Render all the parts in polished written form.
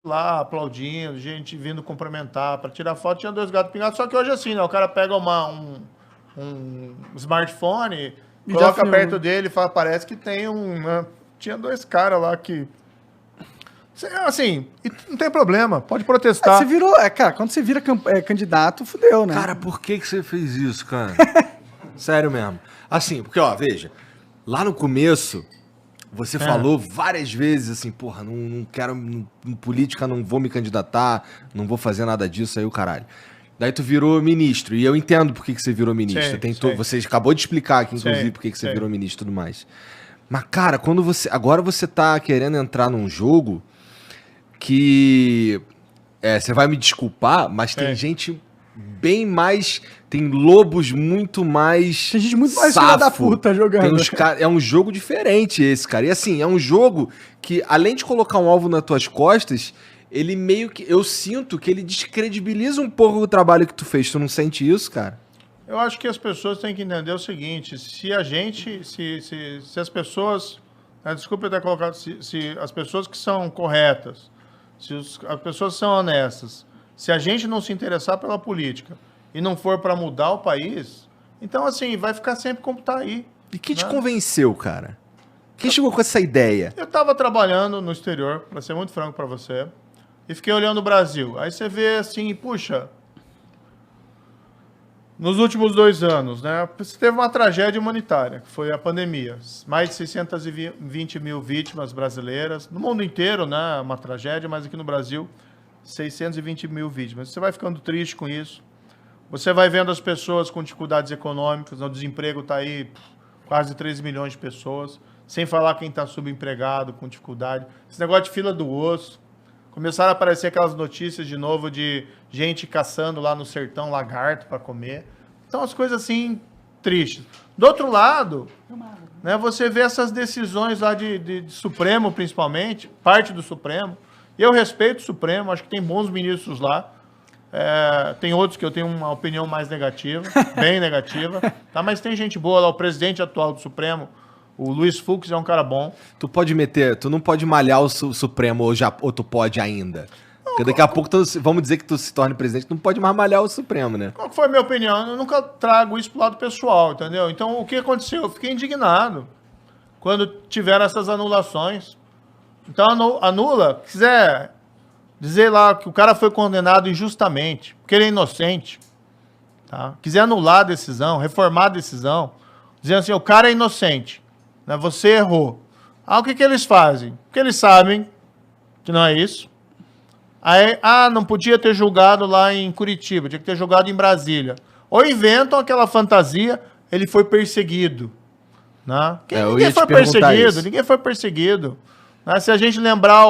lá aplaudindo, gente vindo cumprimentar para tirar foto, tinha 2 gatos pingados, só que hoje assim, né, o cara pega um smartphone, E já coloca filma. perto dele e fala, parece que tem né, tinha 2 caras lá que... Assim, e não tem problema, pode protestar. Você virou. Cara, quando você vira candidato, fudeu, né? Cara, por que você fez isso, cara? Sério mesmo. Assim, porque, ó, veja, lá no começo, você falou várias vezes assim, porra, não quero, em política não vou me candidatar, não vou fazer nada disso, aí o caralho. Daí tu virou ministro, e eu entendo por que você virou ministro. Sim. Você acabou de explicar aqui, inclusive, Sim, por que você sim. virou ministro e tudo mais. Mas, cara, agora você tá querendo entrar num jogo que... você vai me desculpar, mas tem gente bem mais... Tem lobos muito mais... Tem gente muito mais filha da puta jogando. É um jogo diferente esse, cara. E assim, é um jogo que, além de colocar um alvo nas tuas costas, ele meio que... Eu sinto que ele descredibiliza um pouco o trabalho que tu fez. Tu não sente isso, cara? Eu acho que as pessoas têm que entender o seguinte, se a gente, se as pessoas, desculpa eu ter colocado, se as pessoas que são corretas, se as pessoas são honestas, se a gente não se interessar pela política e não for para mudar o país, então assim, vai ficar sempre como tá aí. E quem te convenceu, cara? Quem chegou com essa ideia? Eu estava trabalhando no exterior, para ser muito franco para você, e fiquei olhando o Brasil. Aí você vê assim, puxa, nos últimos 2 anos, né, você teve uma tragédia humanitária, que foi a pandemia. Mais de 620 mil vítimas brasileiras. No mundo inteiro, né, uma tragédia, mas aqui no Brasil, 620 mil vítimas. Você vai ficando triste com isso. Você vai vendo as pessoas com dificuldades econômicas, o desemprego está aí, quase 3 milhões de pessoas, sem falar quem está subempregado, com dificuldade. Esse negócio de fila do osso. Começaram a aparecer aquelas notícias de novo de gente caçando lá no sertão lagarto para comer. Então, as coisas assim, tristes. Do outro lado, né, você vê essas decisões lá de Supremo, principalmente, parte do Supremo. E eu respeito o Supremo, acho que tem bons ministros lá. Tem outros que eu tenho uma opinião mais negativa, bem negativa. Tá? Mas tem gente boa lá, o presidente atual do Supremo, o Luiz Fux, é um cara bom. Tu não pode malhar o Supremo ou tu pode ainda. Porque daqui a pouco, vamos dizer que tu se torne presidente, tu não pode mais malhar o Supremo, né? Qual foi a minha opinião? Eu nunca trago isso pro lado pessoal, entendeu? Então, o que aconteceu? Eu fiquei indignado quando tiveram essas anulações. Então, anula, quiser dizer lá que o cara foi condenado injustamente, porque ele é inocente, tá? Quiser anular a decisão, reformar a decisão, dizendo assim, o cara é inocente, né? Você errou. O que eles fazem? Porque eles sabem que não é isso. Aí, não podia ter julgado lá em Curitiba, tinha que ter julgado em Brasília. Ou inventam aquela fantasia, ele foi perseguido. Né? Ninguém foi perseguido, ninguém foi perseguido. Né? Se a gente lembrar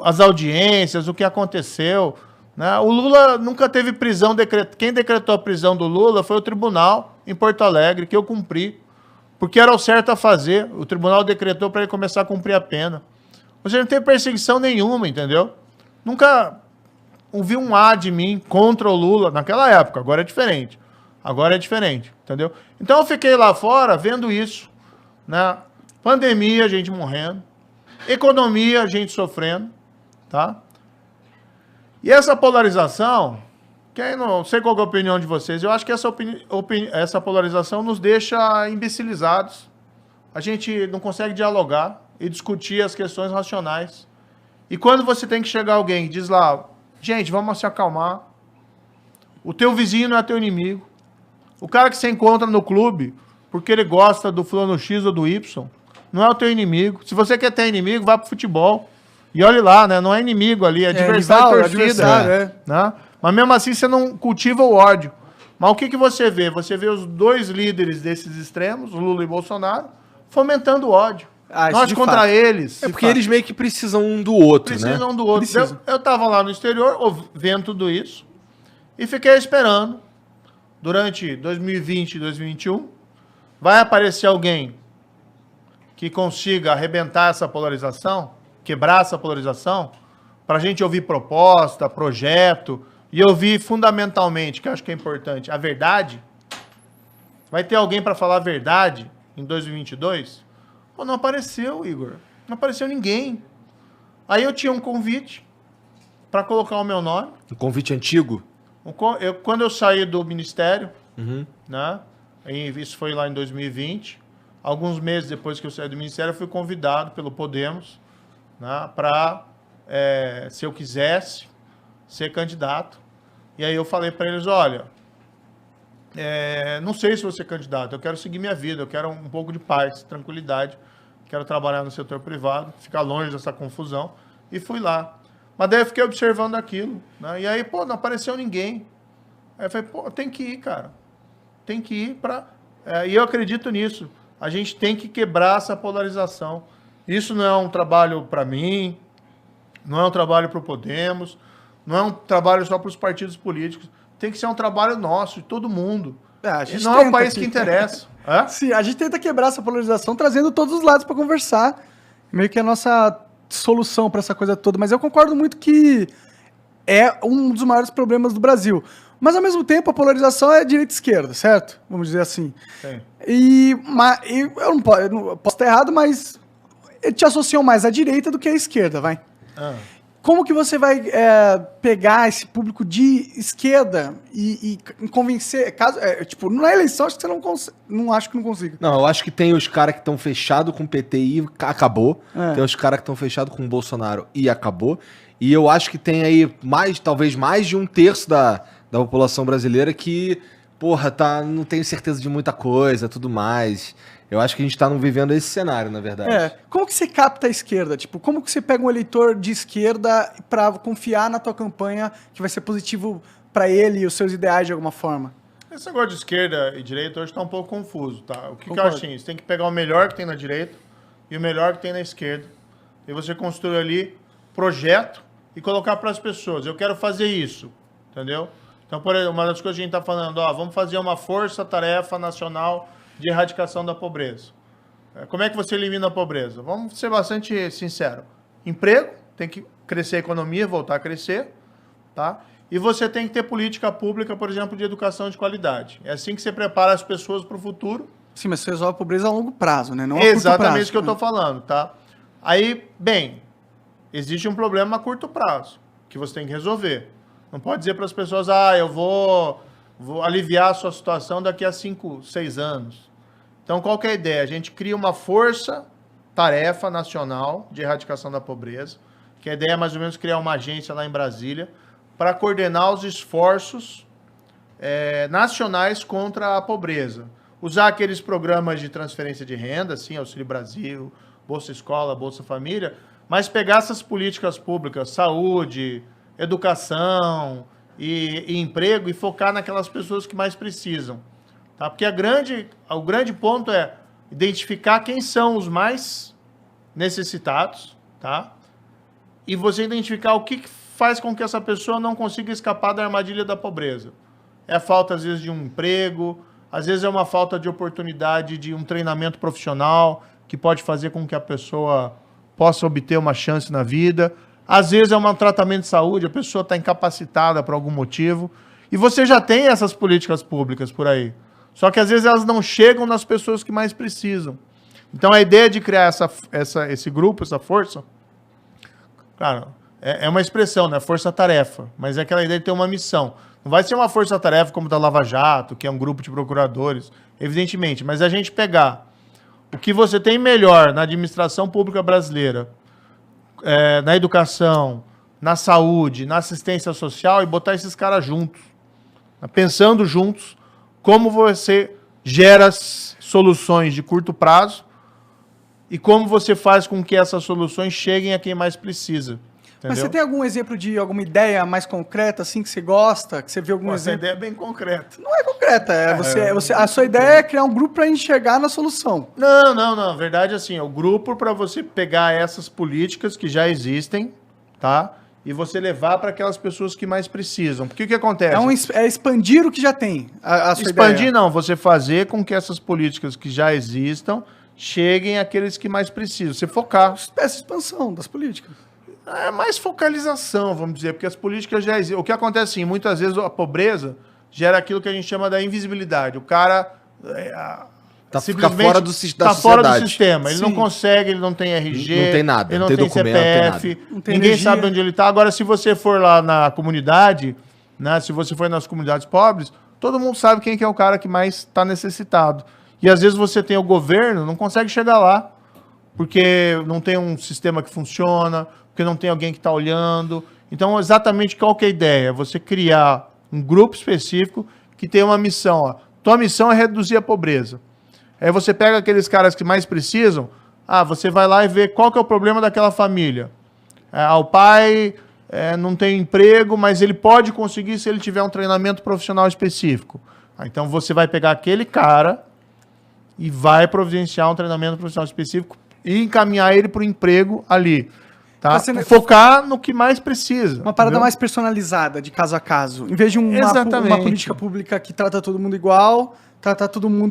as audiências, o que aconteceu, né? O Lula nunca teve prisão decretada. Quem decretou a prisão do Lula foi o tribunal em Porto Alegre, que eu cumpri. Porque era o certo a fazer. O tribunal decretou para ele começar a cumprir a pena. Você não tem perseguição nenhuma, entendeu? Nunca ouvi um A de mim contra o Lula naquela época. Agora é diferente. Agora é diferente, entendeu? Então eu fiquei lá fora vendo isso, né? Pandemia, gente morrendo. Economia, gente sofrendo, tá? E essa polarização, que aí não sei qual é a opinião de vocês, eu acho que essa polarização nos deixa imbecilizados. A gente não consegue dialogar e discutir as questões racionais. E quando você tem que chegar alguém e diz lá, gente, vamos se acalmar. O teu vizinho não é teu inimigo. O cara que você encontra no clube, porque ele gosta do fulano X ou do Y, não é o teu inimigo. Se você quer ter inimigo, vai pro futebol. E olhe lá, né? Não é inimigo ali, é adversário, torcida. Né? Mas mesmo assim você não cultiva o ódio. Mas o que você vê? Você vê os 2 líderes desses extremos, Lula e Bolsonaro, fomentando o ódio. Nós contra eles. É porque eles meio que precisam um do outro, né? Precisam um do outro. Eu tava lá no exterior, vendo tudo isso, e fiquei esperando. Durante 2020 e 2021, vai aparecer alguém que consiga arrebentar essa polarização, quebrar essa polarização, para a gente ouvir proposta, projeto, e ouvir fundamentalmente, que eu acho que é importante, a verdade. Vai ter alguém para falar a verdade em 2022? Pô, não apareceu, Igor. Não apareceu ninguém. Aí eu tinha um convite, para colocar o meu nome. Um convite antigo? Quando eu saí do ministério, né? Isso foi lá em 2020. Alguns meses depois que eu saí do ministério, eu fui convidado pelo Podemos, né, para, se eu quisesse, ser candidato. E aí eu falei para eles, olha, não sei se vou ser candidato, eu quero seguir minha vida, eu quero um pouco de paz, tranquilidade, quero trabalhar no setor privado, ficar longe dessa confusão. E fui lá. Mas daí eu fiquei observando aquilo, né? E aí, pô, não apareceu ninguém. Aí eu falei, pô, tem que ir, cara. Tem que ir para... e eu acredito nisso. A gente tem que quebrar essa polarização. Isso não é um trabalho para mim, não é um trabalho para o Podemos, não é um trabalho só para os partidos políticos. Tem que ser um trabalho nosso, de todo mundo. Não é o país que interessa. Sim, a gente tenta quebrar essa polarização, trazendo todos os lados para conversar. Meio que a nossa solução para essa coisa toda. Mas eu concordo muito que é um dos maiores problemas do Brasil. Mas, ao mesmo tempo, a polarização é direita e esquerda, certo? Vamos dizer assim. Sim. Eu não posso estar errado, mas te associam mais à direita do que à esquerda, vai. Como que você vai pegar esse público de esquerda e convencer... tipo, na eleição, acho que você não acho que não consiga. Não, eu acho que tem os caras que estão fechados com o PT e acabou. Tem os caras que estão fechados com o Bolsonaro e acabou. E eu acho que tem aí talvez mais de um terço da população brasileira que, porra, não tenho certeza de muita coisa, tudo mais. Eu acho que a gente tá vivendo esse cenário, na verdade. Como que você capta a esquerda? Tipo, como que você pega um eleitor de esquerda pra confiar na tua campanha que vai ser positivo pra ele e os seus ideais de alguma forma? Esse negócio de esquerda e direita hoje tá um pouco confuso, tá? O que eu acho assim? Você tem que pegar o melhor que tem na direita e o melhor que tem na esquerda. E você construir ali projeto e colocar para as pessoas. Eu quero fazer isso, entendeu? Então, por exemplo, uma das coisas que a gente está falando, vamos fazer uma força-tarefa nacional de erradicação da pobreza. Como é que você elimina a pobreza? Vamos ser bastante sinceros. Emprego, tem que crescer a economia, voltar a crescer, tá? E você tem que ter política pública, por exemplo, de educação de qualidade. É assim que você prepara as pessoas para o futuro. Sim, mas você resolve a pobreza a longo prazo, né? Não a exatamente isso que eu estou falando, tá? Aí, bem, existe um problema a curto prazo, que você tem que resolver. Não pode dizer para as pessoas, eu vou aliviar a sua situação daqui a 5, 6 anos. Então, qual que é a ideia? A gente cria uma força-tarefa nacional de erradicação da pobreza, que a ideia é mais ou menos criar uma agência lá em Brasília para coordenar os esforços nacionais contra a pobreza. Usar aqueles programas de transferência de renda, assim, Auxílio Brasil, Bolsa Escola, Bolsa Família, mas pegar essas políticas públicas, saúde, educação e emprego e focar naquelas pessoas que mais precisam. Tá? Porque o grande ponto é identificar quem são os mais necessitados, tá? E você identificar o que faz com que essa pessoa não consiga escapar da armadilha da pobreza. É a falta, às vezes, de um emprego, às vezes é uma falta de oportunidade de um treinamento profissional que pode fazer com que a pessoa possa obter uma chance na vida. Às vezes é um tratamento de saúde, a pessoa está incapacitada por algum motivo. E você já tem essas políticas públicas por aí. Só que às vezes elas não chegam nas pessoas que mais precisam. Então a ideia de criar esse grupo, essa força, claro, é uma expressão, né? Força-tarefa. Mas é aquela ideia de ter uma missão. Não vai ser uma força-tarefa como da Lava Jato, que é um grupo de procuradores, evidentemente. Mas a gente pegar o que você tem melhor na administração pública brasileira, na educação, na saúde, na assistência social e botar esses caras juntos. Pensando juntos como você gera soluções de curto prazo e como você faz com que essas soluções cheguem a quem mais precisa. Entendeu? Mas você tem algum exemplo de alguma ideia mais concreta, assim, que você gosta? Que você vê algum exemplo? Essa ideia é bem concreta. Não é concreta, a sua ideia é criar um grupo para enxergar na solução. Não. Na verdade, assim, é o grupo para você pegar essas políticas que já existem, tá? E você levar para aquelas pessoas que mais precisam. Porque o que acontece? É expandir o que já tem, a sua expandir ideia. Não, você fazer com que essas políticas que já existam cheguem àqueles que mais precisam. Você focar. Espécie de expansão das políticas. É mais focalização, vamos dizer, porque as políticas já existem. O que acontece, assim, muitas vezes a pobreza gera aquilo que a gente chama da invisibilidade. O cara simplesmente fora da tá fora do sociedade. sistema. Ele Sim. não consegue, ele não tem RG, Não tem nada, ele não não tem tem documento, não tem CPF, nada. Não tem ninguém energia. sabe onde ele tá. Agora, se você for lá na comunidade, né, se você for nas comunidades pobres, todo mundo sabe quem que é o cara que mais está necessitado. E às vezes você tem o governo, não consegue chegar lá, porque não tem um sistema que funciona, porque não tem alguém que está olhando. Então, exatamente qual que é a ideia? Você criar um grupo específico que tem uma missão. Ó. Tua missão é reduzir a pobreza. Aí você pega aqueles caras que mais precisam, você vai lá e vê qual que é o problema daquela família. O pai não tem emprego, mas ele pode conseguir se ele tiver um treinamento profissional específico. Então você vai pegar aquele cara e vai providenciar um treinamento profissional específico e encaminhar ele para o emprego ali. Tá? Tá sendo- Focar no que mais precisa. Uma parada entendeu? mais personalizada, de caso a caso. Em vez de uma Exatamente. política pública que trata todo mundo igual, tratar todo mundo